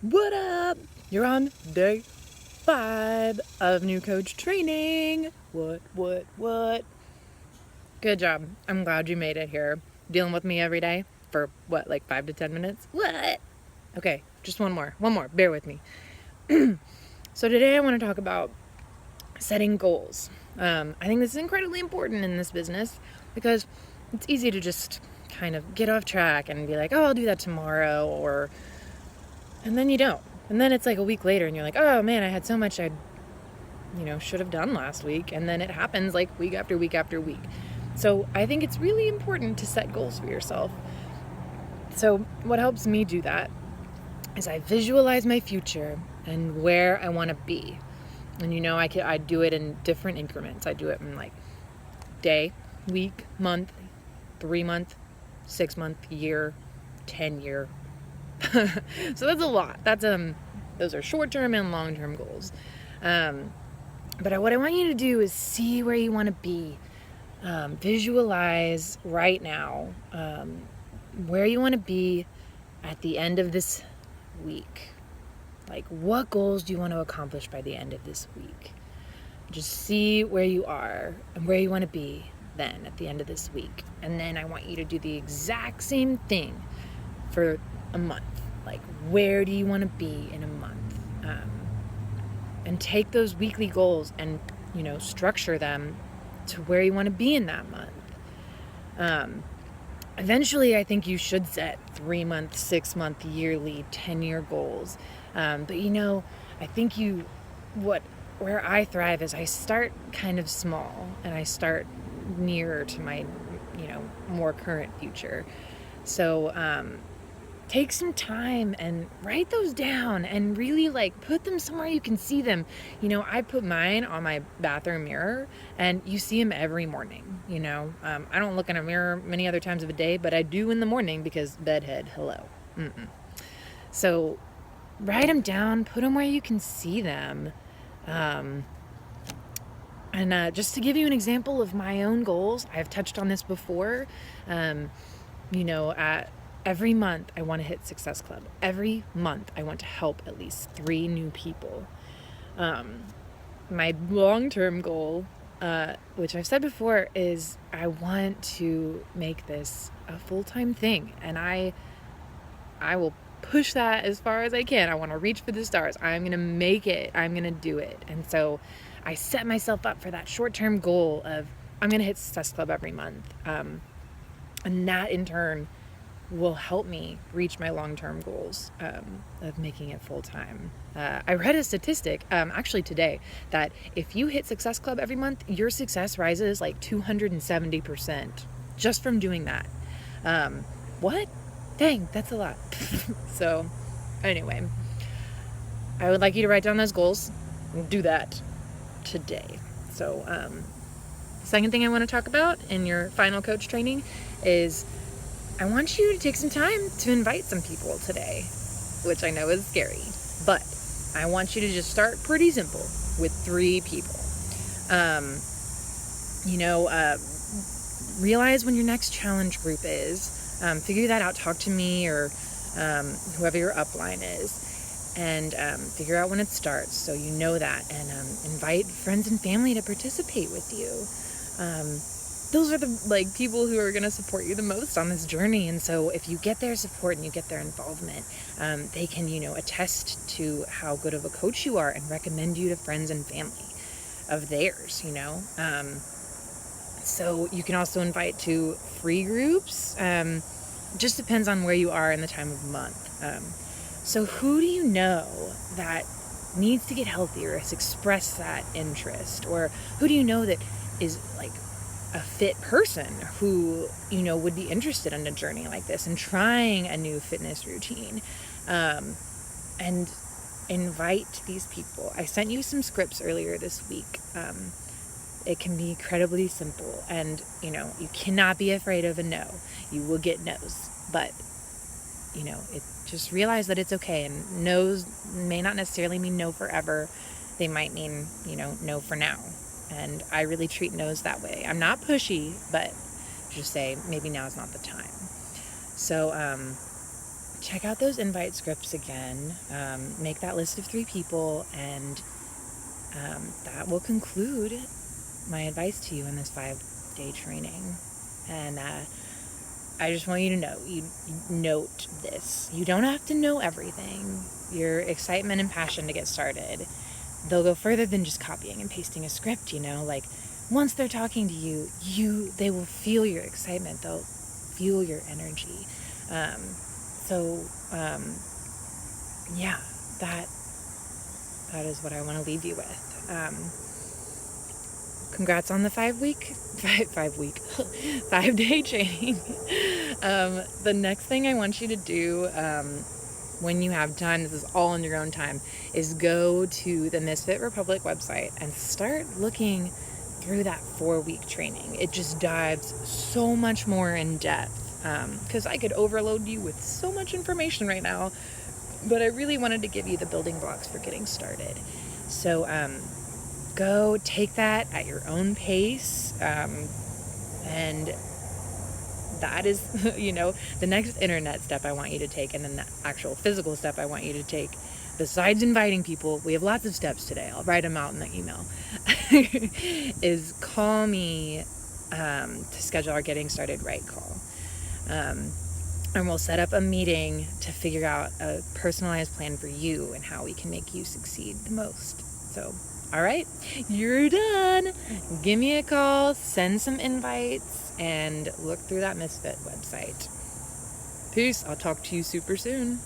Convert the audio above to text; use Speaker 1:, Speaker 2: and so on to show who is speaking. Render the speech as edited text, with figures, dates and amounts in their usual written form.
Speaker 1: What up? You're on day 5 of new coach training. What? Good job. I'm glad you made it here. Dealing with me every day for what, like 5 to 10 minutes? What? Okay, just one more. Bear with me. So today I want to talk about setting goals. I think this is incredibly important in this business because it's easy to just kind of get off track and be like, oh, I'll do that tomorrow, and then you don't. And then it's like a week later and you're like, oh man, I had so much I should have done last week. And then it happens like week after week after week. So I think it's really important to set goals for yourself. So what helps me do that is I visualize my future and where I want to be. And I do it in different increments. I do it in like day, week, month, 3-month, 6-month, year, 10-year. So that's a lot. Those are short-term and long-term goals. But what I want you to do is see where you want to be. Visualize right now where you want to be at the end of this week. Like, what goals do you want to accomplish by the end of this week? Just see where you are and where you want to be then at the end of this week. And then I want you to do the exact same thing for a month. Like, where do you want to be in a month? And take those weekly goals and, structure them to where you want to be in that month. Eventually, I think you should set 3-month, 6-month, yearly, 10-year goals. But I think where I thrive is I start kind of small and I start nearer to my, more current future. So, take some time and write those down and really put them somewhere you can see them. I put mine on my bathroom mirror and you see them every morning. I don't look in a mirror many other times of the day, but I do in the morning because bedhead, hello. So write them down, put them where you can see them. And just to give you an example of my own goals, I've touched on this before. Every month I want to hit Success Club. Every month I want to help at least 3 new people. My long-term goal, which I've said before, is I want to make this a full-time thing. And I will push that as far as I can. I want to reach for the stars. I'm going to make it. I'm going to do it. And so I set myself up for that short-term goal of I'm going to hit Success Club every month. And that in turn will help me reach my long-term goals of making it full-time. I read a statistic actually today that if you hit Success Club every month, your success rises like 270% just from doing that. What? Dang, that's a lot. So anyway, I would like you to write down those goals and do that today. So the second thing I want to talk about in your final coach training is I want you to take some time to invite some people today, which I know is scary, but I want you to just start pretty simple with 3 people. Realize when your next challenge group is, figure that out, talk to me or whoever your upline is, and figure out when it starts so you know that, and invite friends and family to participate with you. Those are the people who are going to support you the most on this journey. And so if you get their support and you get their involvement, they can, attest to how good of a coach you are and recommend you to friends and family of theirs, So you can also invite to free groups. Just depends on where you are in the time of month. So who do you know that needs to get healthier, has expressed that interest? Or who do you know that is a fit person who, would be interested in a journey like this and trying a new fitness routine, and invite these people. I sent you some scripts earlier this week. It can be incredibly simple, and, you cannot be afraid of a no. You will get no's, but, just realize that it's okay, and no's may not necessarily mean no forever. They might mean, no for now. And I really treat no's that way. I'm not pushy, but just say maybe now's not the time. So check out those invite scripts again. Make that list of 3 people, and that will conclude my advice to you in this 5-day training. And I just want you to know, you note this. You don't have to know everything. Your excitement and passion to get started, they'll go further than just copying and pasting a script, like once they're talking to you, they will feel your excitement. They'll feel your energy. Yeah, that is what I want to leave you with. Congrats on the 5-day training. The next thing I want you to do, when you have time, this is all in your own time, is go to the Misfit Republic website and start looking through that 4-week training. It just dives so much more in depth, because I could overload you with so much information right now, but I really wanted to give you the building blocks for getting started. So go take that at your own pace, and that is, the next internet step I want you to take, and then the actual physical step I want you to take. Besides inviting people, we have lots of steps today. I'll write them out in the email. Is call me to schedule our Getting Started Right call. And we'll set up a meeting to figure out a personalized plan for you and how we can make you succeed the most. So, all right, you're done. Give me a call, send some invites, and look through that Misfit website. Peace. I'll talk to you super soon.